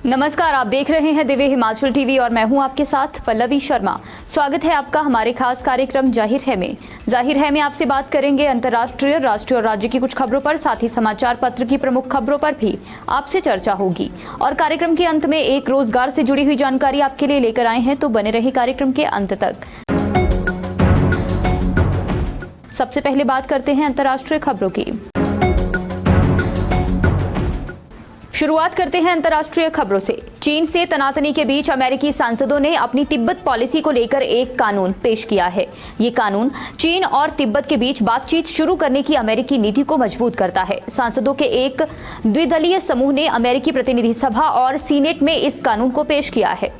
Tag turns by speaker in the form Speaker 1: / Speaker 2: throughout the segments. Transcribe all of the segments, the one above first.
Speaker 1: नमस्कार, आप देख रहे हैं दिव्य हिमाचल टीवी और मैं हूं आपके साथ पल्लवी शर्मा। स्वागत है आपका हमारे खास कार्यक्रम जाहिर है में। जाहिर है में आपसे बात करेंगे अंतर्राष्ट्रीय, राष्ट्रीय और राज्य की कुछ खबरों पर, साथ ही समाचार पत्र की प्रमुख खबरों पर भी आपसे चर्चा होगी। और कार्यक्रम के अंत में एक रोजगार से जुड़ी हुई जानकारी आपके लिए लेकर आए हैं, तो बने रहे कार्यक्रम के अंत तक। सबसे पहले बात करते हैं अंतर्राष्ट्रीय खबरों की। शुरुआत करते हैं अंतर्राष्ट्रीय खबरों से। चीन से तनातनी के बीच अमेरिकी सांसदों ने अपनी तिब्बत पॉलिसी को लेकर एक कानून पेश किया है। ये कानून चीन और तिब्बत के बीच बातचीत शुरू करने की अमेरिकी नीति को मजबूत करता है। सांसदों के एक द्विदलीय समूह ने अमेरिकी प्रतिनिधि सभा और सीनेट में इस कानून को पेश किया है।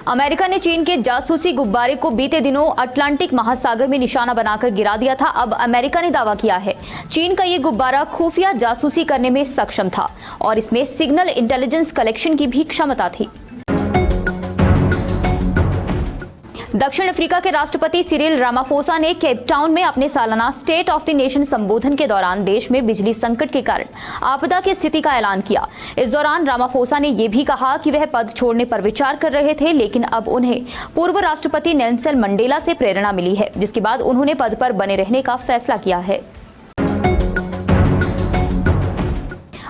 Speaker 1: अमेरिका ने चीन के जासूसी गुब्बारे को बीते दिनों अटलांटिक महासागर में निशाना बनाकर गिरा दिया था। अब अमेरिका ने दावा किया है चीन का ये गुब्बारा खुफिया जासूसी करने में सक्षम था और इसमें सिग्नल इंटेलिजेंस कलेक्शन की भी क्षमता थी। दक्षिण अफ्रीका के राष्ट्रपति सिरिल रामाफोसा ने केप टाउन में अपने सालाना स्टेट ऑफ द नेशन संबोधन के दौरान देश में बिजली संकट के कारण आपदा की स्थिति का ऐलान किया। इस दौरान रामाफोसा ने यह भी कहा कि वह पद छोड़ने पर विचार कर रहे थे, लेकिन अब उन्हें पूर्व राष्ट्रपति नेल्सन मंडेला से प्रेरणा मिली है, जिसके बाद उन्होंने पद पर बने रहने का फैसला किया है।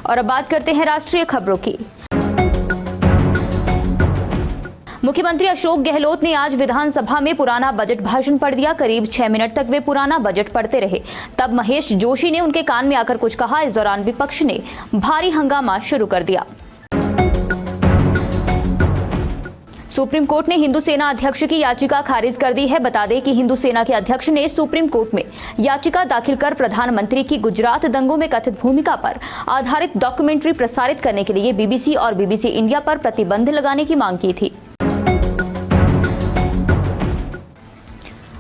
Speaker 1: और अब बात करते हैं राष्ट्रीय खबरों की। मुख्यमंत्री अशोक गहलोत ने आज विधानसभा में पुराना बजट भाषण पढ़ दिया। करीब 6 मिनट तक वे पुराना बजट पढ़ते रहे। तब महेश जोशी ने उनके कान में आकर कुछ कहा। इस दौरान विपक्ष ने भारी हंगामा शुरू कर दिया। सुप्रीम कोर्ट ने हिंदू सेना अध्यक्ष की याचिका खारिज कर दी है। बता दें कि हिंदू सेना के अध्यक्ष ने सुप्रीम कोर्ट में याचिका दाखिल कर प्रधानमंत्री की गुजरात दंगों में कथित भूमिका पर आधारित डॉक्यूमेंट्री प्रसारित करने के लिए बीबीसी और बीबीसी इंडिया पर प्रतिबंध लगाने की मांग की थी।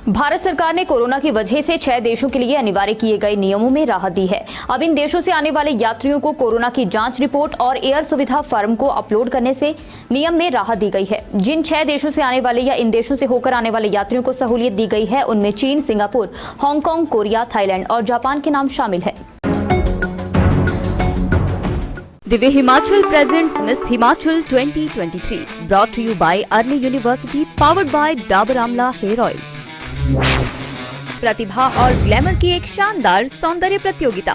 Speaker 1: भारत सरकार ने कोरोना की वजह से 6 देशों के लिए अनिवार्य किए गए नियमों में राहत दी है। अब इन देशों से आने वाले यात्रियों को कोरोना की जांच रिपोर्ट और एयर सुविधा फॉर्म को अपलोड करने से नियम में राहत दी गई है। जिन 6 देशों से आने वाले या इन देशों से होकर आने वाले यात्रियों को सहूलियत दी गई है, उनमें चीन, सिंगापुर, हांगकांग, कोरिया, थाईलैंड और जापान के नाम शामिल है। Divya Himachal presents miss Himachal 2023 brought to you by Arni university, powered by Dabur Amla hair oil. प्रतिभा और ग्लैमर की एक शानदार सौंदर्य प्रतियोगिता।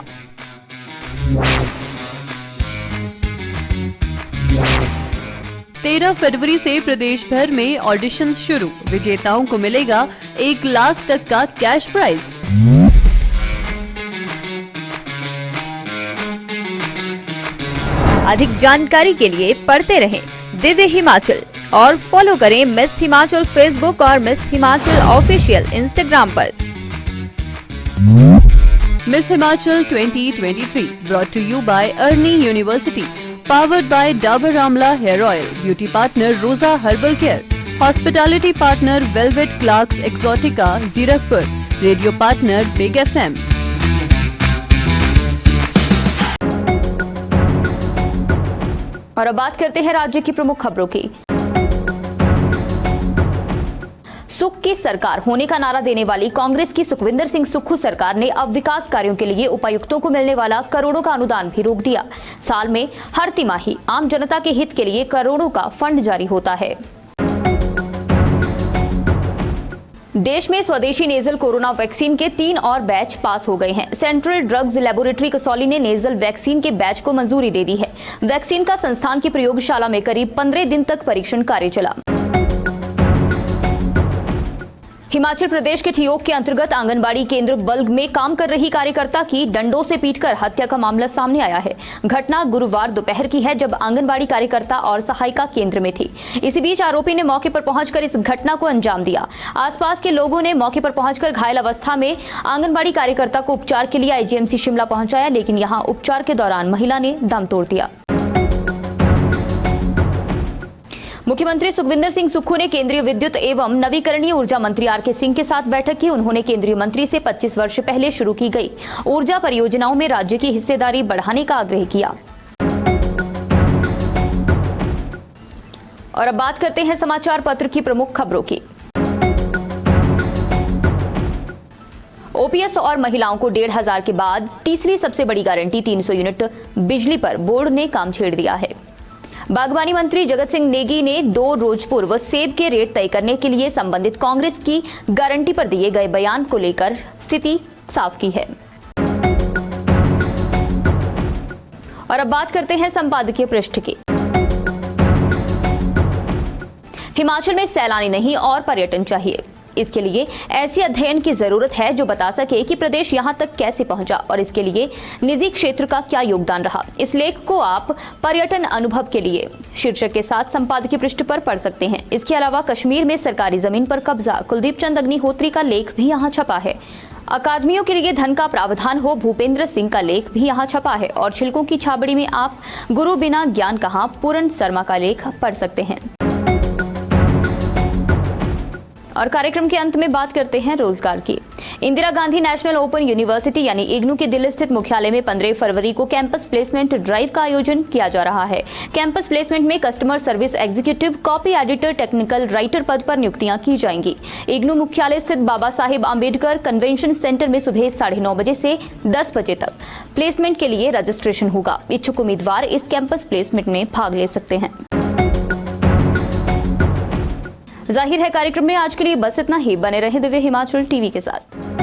Speaker 2: 13 फरवरी से प्रदेश भर में ऑडिशन शुरू। विजेताओं को मिलेगा 1 लाख तक का कैश प्राइज।
Speaker 1: अधिक जानकारी के लिए पढ़ते रहें दिव्य हिमाचल और फॉलो करें मिस हिमाचल फेसबुक और मिस हिमाचल ऑफिशियल इंस्टाग्राम पर।
Speaker 2: Miss Himachal 2023 brought to you by Arni university, powered by Dabur Amla hair oil, beauty partner Roja herbal care, hospitality partner velvet Clarks Exotica Zirakpur, radio partner big FM।
Speaker 1: और अब बात करते हैं राज्य की प्रमुख खबरों की। सुख की सरकार होने का नारा देने वाली कांग्रेस की सुखविंदर सिंह सुक्खू सरकार ने अब विकास कार्यों के लिए उपायुक्तों को मिलने वाला करोड़ों का अनुदान भी रोक दिया। साल में हर तिमाही आम जनता के हित के लिए करोड़ों का फंड जारी होता है। देश में स्वदेशी नेजल कोरोना वैक्सीन के 3 और बैच पास हो गए हैं। सेंट्रल ड्रग्स लेबोरेटरी कसौली ने नेजल वैक्सीन के बैच को मंजूरी दे दी है। वैक्सीन का संस्थान की प्रयोगशाला में करीब 15 दिन तक परीक्षण कार्य चला। हिमाचल प्रदेश के ठियोग के अंतर्गत आंगनबाड़ी केंद्र बल्ग में काम कर रही कार्यकर्ता की डंडों से पीटकर हत्या का मामला सामने आया है। घटना गुरुवार दोपहर की है, जब आंगनबाड़ी कार्यकर्ता और सहायिका केंद्र में थी। इसी बीच आरोपी ने मौके पर पहुंचकर इस घटना को अंजाम दिया। आसपास के लोगों ने मौके पर पहुंचकर घायल अवस्था में आंगनबाड़ी कार्यकर्ता को उपचार के लिए आईजीएमसी शिमला पहुंचाया, लेकिन यहां उपचार के दौरान महिला ने दम तोड़ दिया। मुख्यमंत्री सुखविंदर सिंह सुक्खू ने केंद्रीय विद्युत एवं नवीकरणीय ऊर्जा मंत्री आर के सिंह के साथ बैठक की। उन्होंने केंद्रीय मंत्री से 25 वर्ष पहले शुरू की गई ऊर्जा परियोजनाओं में राज्य की हिस्सेदारी बढ़ाने का आग्रह किया। और अब बात करते हैं समाचार पत्र की प्रमुख खबरों की। ओपीएस और महिलाओं को 1,500 के बाद तीसरी सबसे बड़ी गारंटी 300 यूनिट बिजली पर बोर्ड ने काम छेड़ दिया है। बागवानी मंत्री जगत सिंह नेगी ने 2 रोज पूर्व सेब के रेट तय करने के लिए संबंधित कांग्रेस की गारंटी पर दिए गए बयान को लेकर स्थिति साफ की है। और अब बात करते हैं संपादकीय पृष्ठ की। हिमाचल में सैलानी नहीं और पर्यटन चाहिए। इसके लिए ऐसे अध्ययन की जरूरत है जो बता सके कि प्रदेश यहां तक कैसे पहुंचा और इसके लिए निजी क्षेत्र का क्या योगदान रहा। इस लेख को आप पर्यटन अनुभव के लिए शीर्षक के साथ संपादकीय पृष्ठ पर पढ़ सकते हैं। इसके अलावा कश्मीर में सरकारी जमीन पर कब्जा कुलदीप चंद अग्निहोत्री का लेख भी यहाँ छपा है। अकादमियों के लिए धन का प्रावधान हो भूपेंद्र सिंह का लेख भी यहाँ छपा है। और छिलकों की छाबड़ी में आप गुरु बिना ज्ञान कहाँ पूर्ण शर्मा का लेख पढ़ सकते हैं। और कार्यक्रम के अंत में बात करते हैं रोजगार की। Indira Gandhi national open university यानी इग्नू के दिल्ली स्थित मुख्यालय में 15 फरवरी को कैंपस प्लेसमेंट ड्राइव का आयोजन किया जा रहा है। कैंपस प्लेसमेंट में customer service executive, copy editor, technical writer पद पर नियुक्तियां की जाएंगी। इग्नू मुख्यालय स्थित बाबा साहिब आम्बेडकर कन्वेंशन सेंटर में सुबह 9:30 बजे से 10 बजे तक प्लेसमेंट के लिए रजिस्ट्रेशन होगा। इच्छुक उम्मीदवार इस कैंपस प्लेसमेंट में भाग ले सकते हैं। जाहिर है कार्यक्रम में आज के लिए बस इतना ही। बने रहें दिव्य हिमाचल टीवी के साथ।